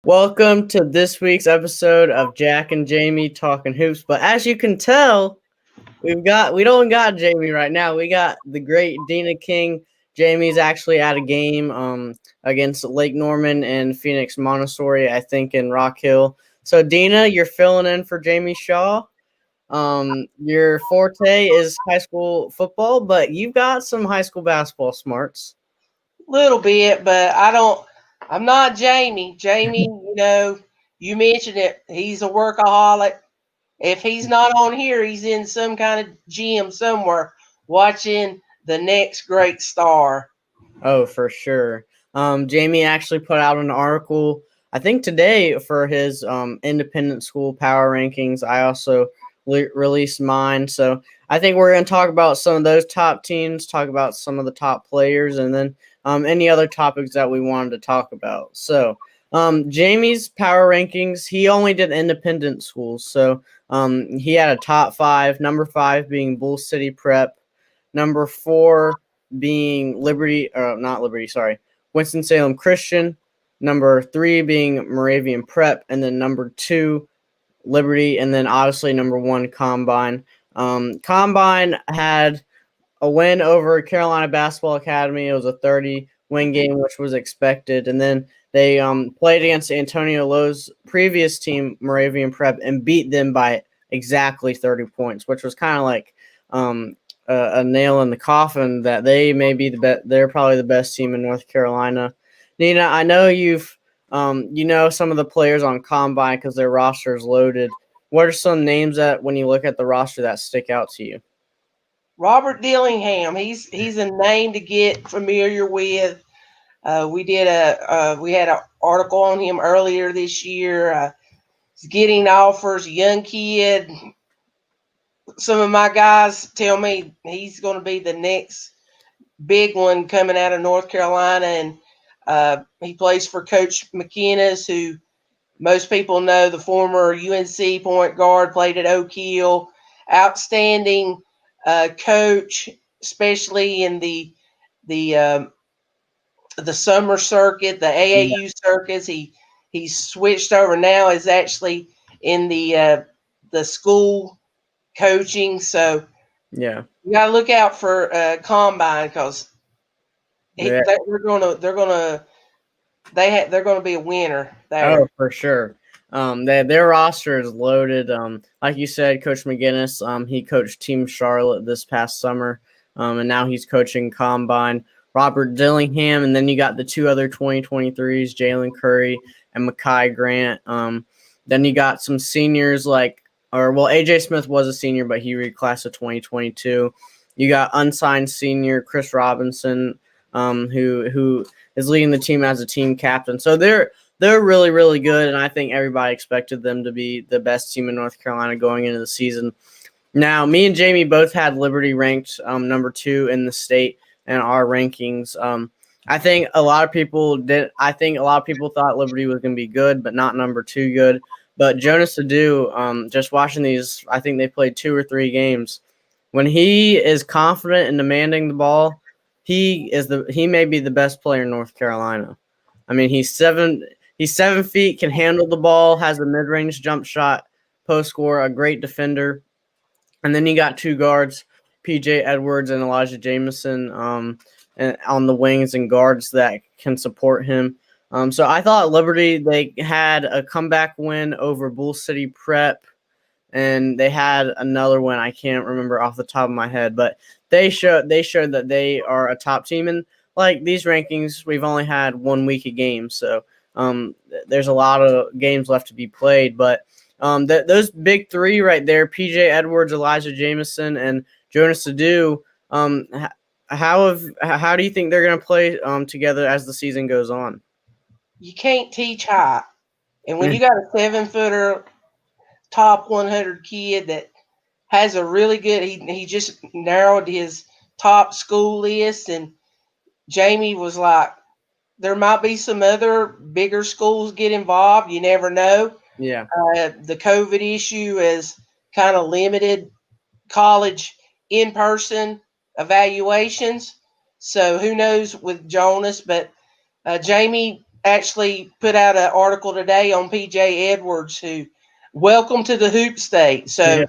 Welcome to this week's episode of Jack and Jamie Talking Hoops. But as you can tell, we don't got Jamie right now. We got the great Deana King. Jamie's actually at a game against Lake Norman and Phoenix Montessori, I think, in Rock Hill. So Deana, you're filling in for Jamie Shaw. Your forte is high school football, but you've got some high school basketball smarts. Little bit, but I'm not Jamie. Jamie, you mentioned it. He's a workaholic. If he's not on here, he's in some kind of gym somewhere watching the next great star. Oh, for sure. Jamie actually put out an article, I think today, for his independent school power rankings. I also released mine. So I think we're going to talk about some of those top teams, talk about some of the top players, and then any other topics that we wanted to talk about. So Jamie's power rankings, he only did independent schools. So he had a top five, number five being Bull City Prep, number four being Winston-Salem Christian, number three being Moravian Prep, and then number two, Liberty, and then obviously number one, Combine. Combine had a win over Carolina Basketball Academy. It was a 30-win game, which was expected, and then they played against Antonio Lowe's previous team, Moravian Prep, and beat them by exactly 30 points, which was kind of like a nail in the coffin that they may be they're probably the best team in North Carolina. Nina, I know you know some of the players on Combine because their roster is loaded. What are some names that, when you look at the roster, that stick out to you? Robert Dillingham, he's a name to get familiar with. We had an article on him earlier this year. He's getting offers, young kid. Some of my guys tell me he's going to be the next big one coming out of North Carolina, and he plays for Coach McInnes, who most people know, the former UNC point guard, played at Oak Hill. Outstanding coach, especially in the the summer circuit, the Yeah. AAU circuits. He's switched over now. Is actually in the school coaching. So Yeah. you got to look out for Combine because Yeah. they're gonna be a winner Oh, there. for sure. Their roster is loaded. Like you said, Coach McGinnis, he coached Team Charlotte this past summer, and now he's coaching Combine. Robert Dillingham, and then you got the two other 2023s, Jalen Curry and Makai Grant. Then you got some seniors AJ Smith was a senior, but he reclassed to 2022. You got unsigned senior Chris Robinson, who is leading the team as a team captain. So they're really, really good, and I think everybody expected them to be the best team in North Carolina going into the season. Now, me and Jamie both had Liberty ranked number two in the state in our rankings. I think a lot of people did. I think a lot of people thought Liberty was going to be good, but not number two good. But Jonas Adu, just watching these, I think they played 2 or 3 games. When he is confident in demanding the ball, he may be the best player in North Carolina. I mean, He's 7 feet, can handle the ball, has a mid-range jump shot, post score, a great defender. And then you got two guards, PJ Edwards and Elijah Jameson, and on the wings and guards that can support him. So I thought Liberty, they had a comeback win over Bull City Prep, and they had another one I can't remember off the top of my head, but they showed that they are a top team. And like these rankings, we've only had 1 week of games, so there's a lot of games left to be played. But those big three right there, PJ Edwards, Elijah Jameson, and Jonas Adu, how do you think they're going to play together as the season goes on? You can't teach height, and when you got a 7 footer top 100 kid that has a really good, he just narrowed his top school list, and Jamie was like, there might be some other bigger schools get involved. You never know. Yeah. The COVID issue has kind of limited college in person evaluations. So who knows with Jonas? But Jamie actually put out an article today on PJ Edwards, who welcome to the Hoop State. So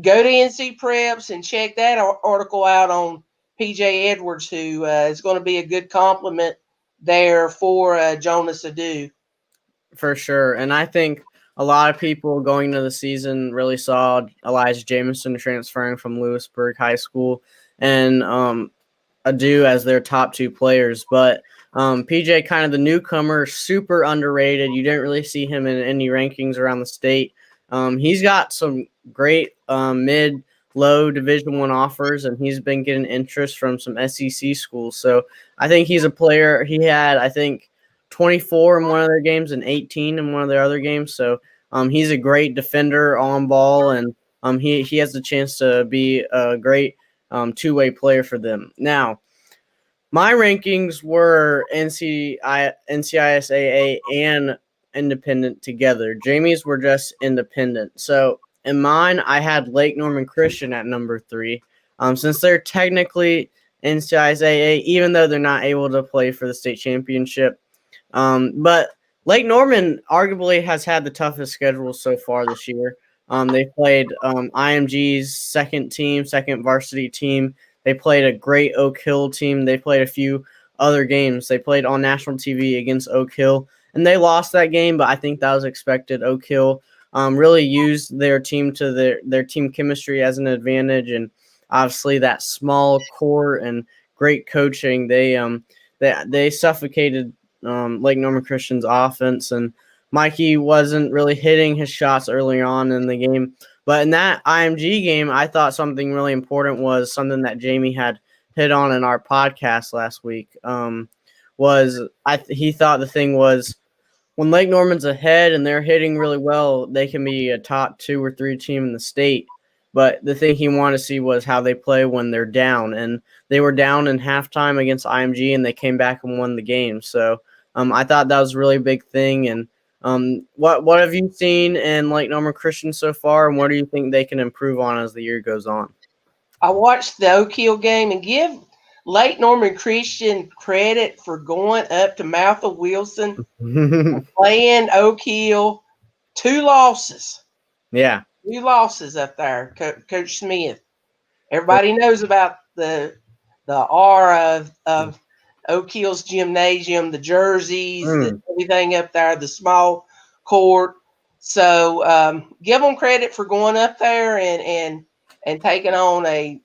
go to NC Preps and check that article out on PJ Edwards, who is going to be a good compliment there for Jonas Adu. For sure. And I think a lot of people going into the season really saw Elijah Jameson transferring from Lewisburg High School and Adu as their top two players. But PJ, kind of the newcomer, super underrated. You didn't really see him in any rankings around the state. He's got some great mid-low Division I offers, and he's been getting interest from some SEC schools. So I think he's a player. He had, I think, 24 in one of their games and 18 in one of their other games. So he's a great defender on ball, and he has the chance to be a great two-way player for them. Now, my rankings were NCISAA and independent together. Jamie's were just independent. So in mine, I had Lake Norman Christian at number 3. Since they're technically NCISAA, even though they're not able to play for the state championship. But Lake Norman arguably has had the toughest schedule so far this year. They played IMG's second varsity team. They played a great Oak Hill team. They played a few other games. They played on national TV against Oak Hill, and they lost that game, but I think that was expected. Oak Hill really used their team to their team chemistry as an advantage, and obviously that small core and great coaching. They suffocated Lake Norman Christian's offense, and Mikey wasn't really hitting his shots early on in the game. But in that IMG game, I thought something really important was something that Jamie had hit on in our podcast last week. He thought the thing was when Lake Norman's ahead and they're hitting really well, they can be a top 2 or 3 team in the state. But the thing he wanted to see was how they play when they're down, and they were down in halftime against IMG, and they came back and won the game. So I thought that was a really big thing. And what have you seen in Lake Norman Christian so far, and what do you think they can improve on as the year goes on? I watched the Oak Hill game, and give Lake Norman Christian credit for going up to Martha Wilson playing Oak Hill. 2 losses. Yeah. 2 losses up there, Coach Smith. Everybody knows about the aura of Oak Hill's gymnasium, the jerseys, everything up there, the small court. So give them credit for going up there and taking on Oak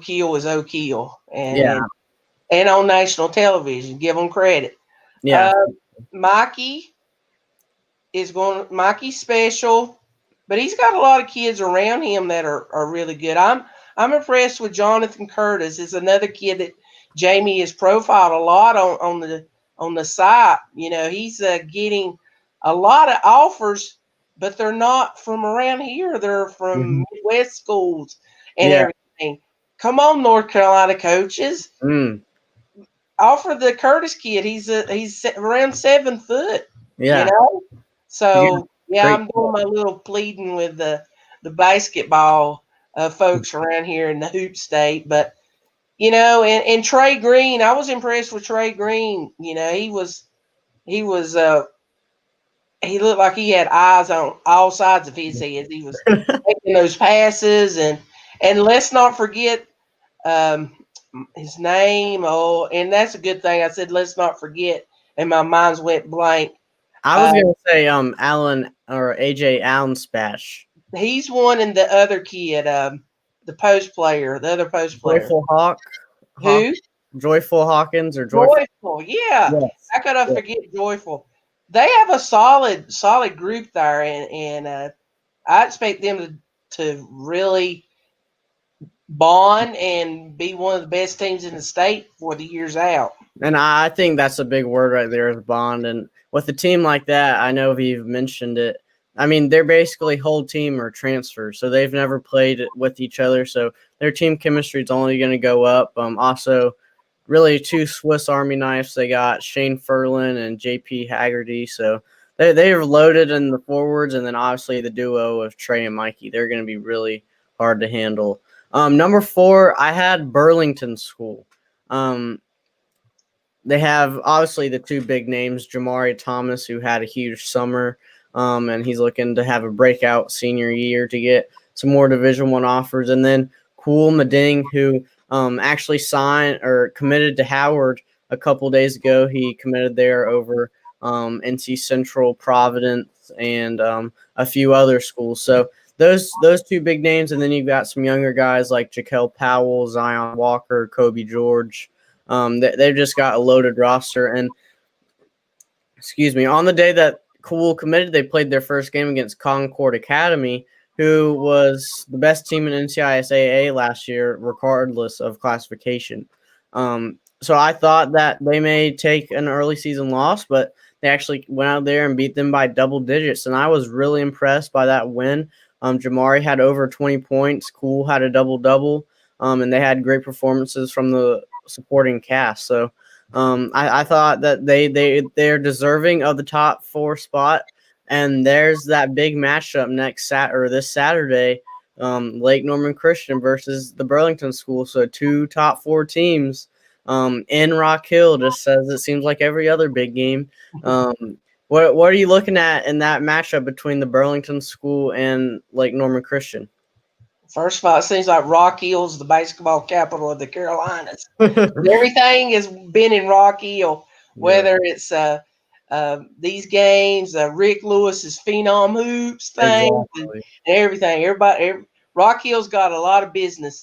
Hill is Oak Hill and on national television. Give them credit. Yeah. Mikey's special, but he's got a lot of kids around him that are really good. I'm impressed with Jonathan Curtis. Is another kid that Jamie has profiled a lot on the site. He's getting a lot of offers, but they're not from around here. They're from Midwest schools and everything. Come on, North Carolina coaches. Offer the Curtis kid. He's around 7 foot. Yeah. So I'm doing my little pleading with the basketball folks around here in the Hoop State, but and Trey Green, I was impressed with Trey Green. He looked like he had eyes on all sides of his head. He was making those passes, and let's not forget his name. Oh, and that's a good thing. I said let's not forget, and my mind went blank. I was gonna say Allen or AJ Allen Spash. He's one, and the other kid, the post player, the other post player. Joyful Hawk. Who? Joyful Hawkins or Joyful? Yeah. Yes. How could I forget Joyful? They have a solid group there, and I expect them to really bond and be one of the best teams in the state for the years out. And I think that's a big word right there, is bond. And with a team like that, I know you've mentioned it. I mean, they're basically whole team or transfer, so they've never played with each other. So their team chemistry is only going to go up. Also, really 2 Swiss Army knives. They got Shane Furlan and JP Haggerty. So they're loaded in the forwards, and then obviously the duo of Trey and Mikey. They're going to be really hard to handle. Number 4, I had Burlington School. they have obviously the two big names, Jamari Thomas, who had a huge summer, and he's looking to have a breakout senior year to get some more Division I offers, and then Cool Mading, who actually signed or committed to Howard a couple days ago. He committed there over NC Central, Providence, and a few other schools. So those two big names, and then you've got some younger guys like Jaquel Powell, Zion Walker, Kobe George. They've just got a loaded roster. And excuse me, on the day that Cool committed, they played their first game against Concord Academy, who was the best team in NCISAA last year, regardless of classification. So I thought that they may take an early season loss, but they actually went out there and beat them by double digits, and I was really impressed by that win. Jamari had over 20 points. Cool had a double-double, and they had great performances from the supporting cast. So I thought that they're deserving of the top 4 spot. And there's that big matchup this Saturday, Lake Norman Christian versus the Burlington School. So 2 top 4 teams in Rock Hill, just as it seems like every other big game. What are you looking at in that matchup between the Burlington School and Lake Norman Christian? First of all, it seems like Rock Hill's the basketball capital of the Carolinas. Everything has been in Rock Hill, whether it's these games, Rick Lewis's Phenom Hoops thing, Exactly. and everything. Rock Hill's got a lot of business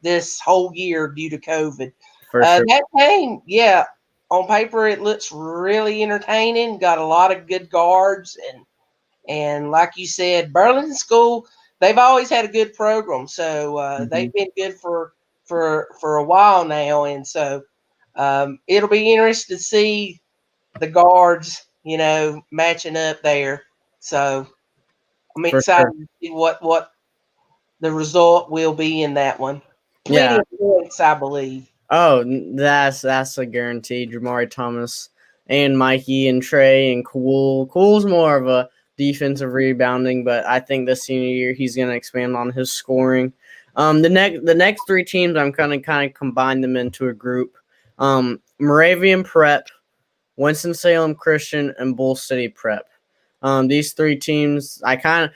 this whole year due to COVID. For sure. That game, yeah, on paper it looks really entertaining. Got a lot of good guards, and like you said, Burlington School, they've always had a good program, so they've been good for a while now, and so it'll be interesting to see the guards, matching up there. So I'm excited to see what the result will be in that one. Plenty of points, I believe. Oh, that's a guarantee. Jamari Thomas and Mikey and Trey and Cool. Cool's more of a defensive rebounding, but I think this senior year he's going to expand on his scoring. The next 3 teams, I'm kind of combine them into a group. Moravian Prep, Winston-Salem Christian, and Bull City Prep. These 3 teams, the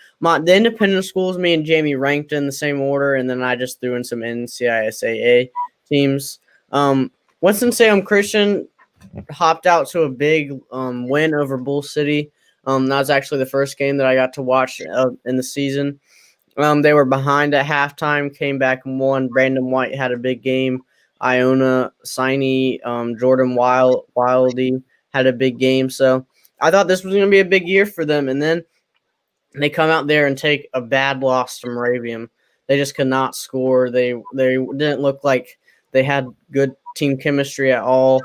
independent schools, me and Jamie ranked in the same order, and then I just threw in some NCISAA teams. Winston-Salem Christian hopped out to a big win over Bull City. That was actually the first game that I got to watch in the season. They were behind at halftime, came back and won. Brandon White had a big game. Iona Siney, Jordan Wildy had a big game. So I thought this was going to be a big year for them. And then they come out there and take a bad loss to Moravian. They just could not score. They didn't look like they had good team chemistry at all.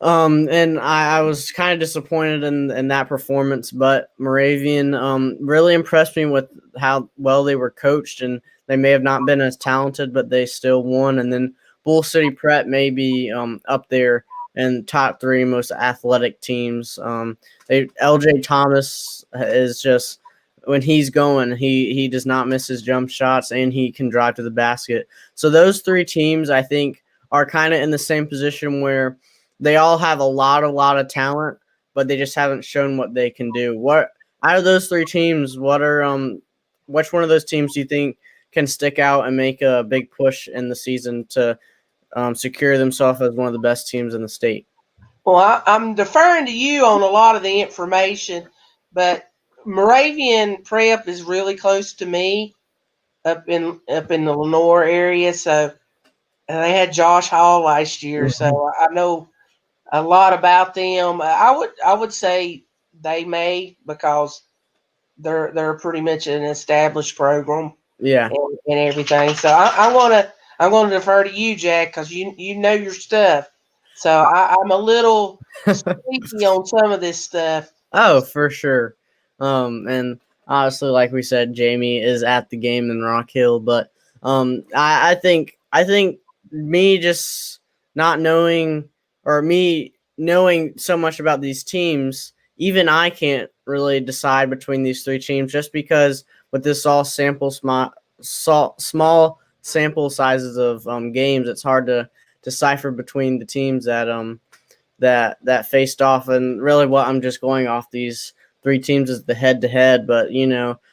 And I was kind of disappointed in that performance, but Moravian really impressed me with how well they were coached, and they may have not been as talented, but they still won. And then Bull City Prep may be up there in top 3 most athletic teams. LJ Thomas is just, when he's going, he does not miss his jump shots, and he can drive to the basket. So those 3 teams, I think, are kind of in the same position where they all have a lot of talent, but they just haven't shown what they can do. What out of those 3 teams, which one of those teams do you think can stick out and make a big push in the season to secure themselves as one of the best teams in the state? Well, I'm deferring to you on a lot of the information, but Moravian Prep is really close to me up in the Lenore area. So they had Josh Hall last year, so I know a lot about them. I would say they may, because they're pretty much an established program. Yeah, and everything. So I'm gonna defer to you, Jack, because you know your stuff. So I'm a little sneaky on some of this stuff. Oh, for sure. And obviously, like we said, Jamie is at the game in Rock Hill, but I think me just not knowing, or me knowing so much about these teams, even I can't really decide between these 3 teams, just because with this all small sample sizes of games, it's hard to decipher between the teams that that faced off. And really, what I'm just going off these three teams is the head-to-head. But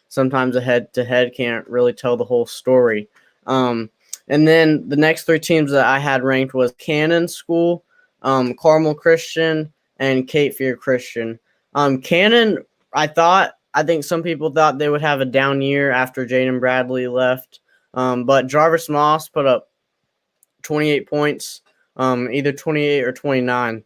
sometimes a head-to-head can't really tell the whole story. And then the next three teams that I had ranked was Cannon School, Carmel Christian, and Cape Fear Christian. Cannon, I think some people thought they would have a down year after Jaden Bradley left. But Jarvis Moss put up 28 points, either 28 or 29.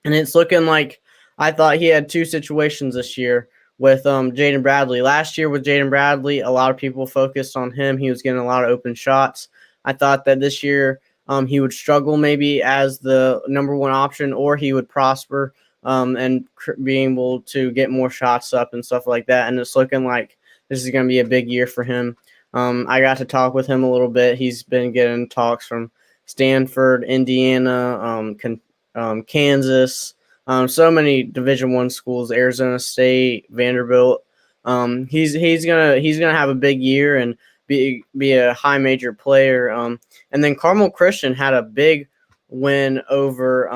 And it's looking like I thought he had two situations this year with Jaden Bradley. Last year with Jaden Bradley, a lot of people focused on him. He was getting a lot of open shots. I thought that this year he would struggle maybe as the number one option, or he would prosper and being able to get more shots up and stuff like that. And it's looking like this is going to be a big year for him. I got to talk with him a little bit. He's been getting talks from Stanford, Indiana, Kansas, so many Division I schools, Arizona State, Vanderbilt. He's gonna have a big year and be a high major player. And then Carmel Christian had a big win over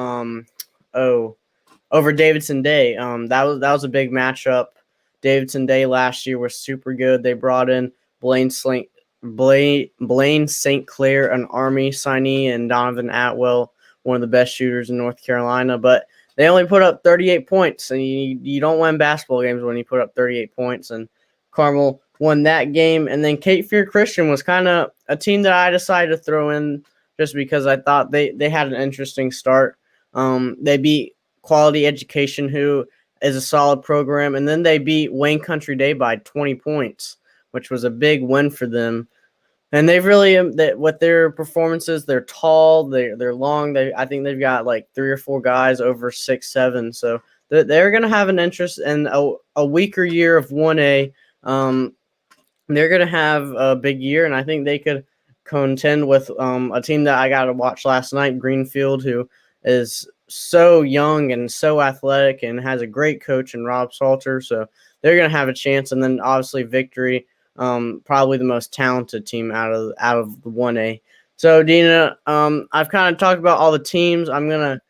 over Davidson Day. That was a big matchup. Davidson Day last year was super good. They brought in Blaine St. Clair, an Army signee, and Donovan Atwell, one of the best shooters in North Carolina. But they only put up 38 points, and you don't win basketball games when you put up 38 points. And Carmel won that game. And then Cape Fear Christian was kind of a team that I decided to throw in just because I thought they had an interesting start. They beat Quality Education, who is a solid program, and then they beat Wayne Country Day by 20 points, which was a big win for them. And they've really, with their performances, they're tall, they're long. I think they've got like 3 or 4 guys over 6'7". So they're going to have an interest in a weaker year of 1A. They're going to have a big year, and I think they could contend with a team that I got to watch last night, Greenfield, who is so young and so athletic and has a great coach in Rob Salter. So they're going to have a chance. And then obviously Victory, probably the most talented team out of the 1A. So Deana, I've kind of talked about all the teams. I'm going to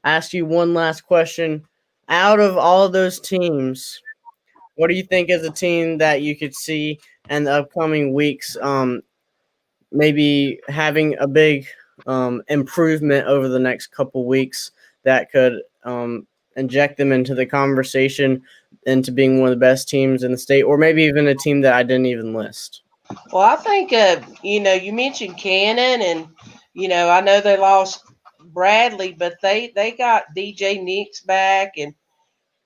ask you one last question. Out of all of those teams, what do you think is a team that you could see in the upcoming weeks maybe having a big improvement over the next couple weeks that could inject them into the conversation into being one of the best teams in the state, or maybe even a team that I didn't even list? Well, I think you mentioned Cannon, and I know they lost Bradley, but they got DJ Nix back, and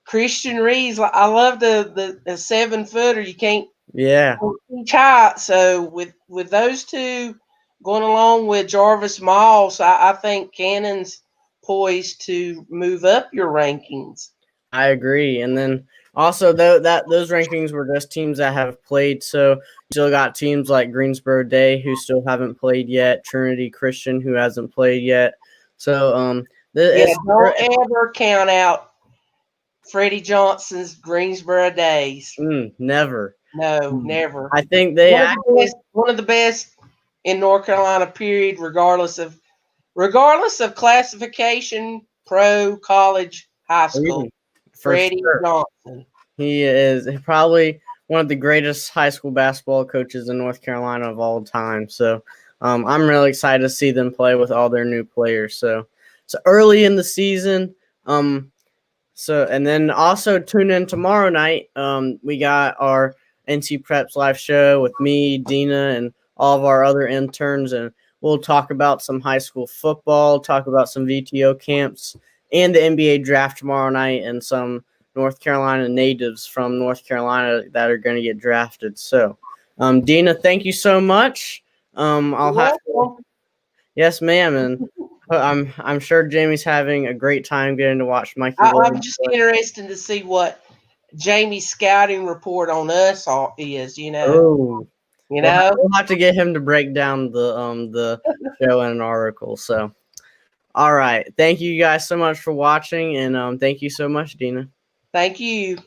Christian Reeves. I love the 7-footer. You can't teach height. So with those two going along with Jarvis Moss, I think Cannon's poised to move up your rankings. I agree. And then also those rankings were just teams that have played. So you still got teams like Greensboro Day who still haven't played yet, Trinity Christian who hasn't played yet. So don't ever count out Freddie Johnson's Greensboro days. Never. No, never. I think they one of the best in North Carolina, period, regardless of classification, pro, college, high school. Freddie Johnson. He is probably one of the greatest high school basketball coaches in North Carolina of all time. So I'm really excited to see them play with all their new players. So it's early in the season. And then also tune in tomorrow night. We got our NC Preps live show with me, Deana, and all of our other interns, and we'll talk about some high school football, talk about some VTO camps, and the NBA draft tomorrow night, and some North Carolina natives from North Carolina that are going to get drafted. So, Deana, thank you so much. Yes, ma'am, and I'm sure Jamie's having a great time getting to watch Mikey. I'm just interested to see what Jamie's scouting report on us is. We'll have to get him to break down the show in an article. So, all right, thank you guys so much for watching, and thank you so much, Deana. Thank you.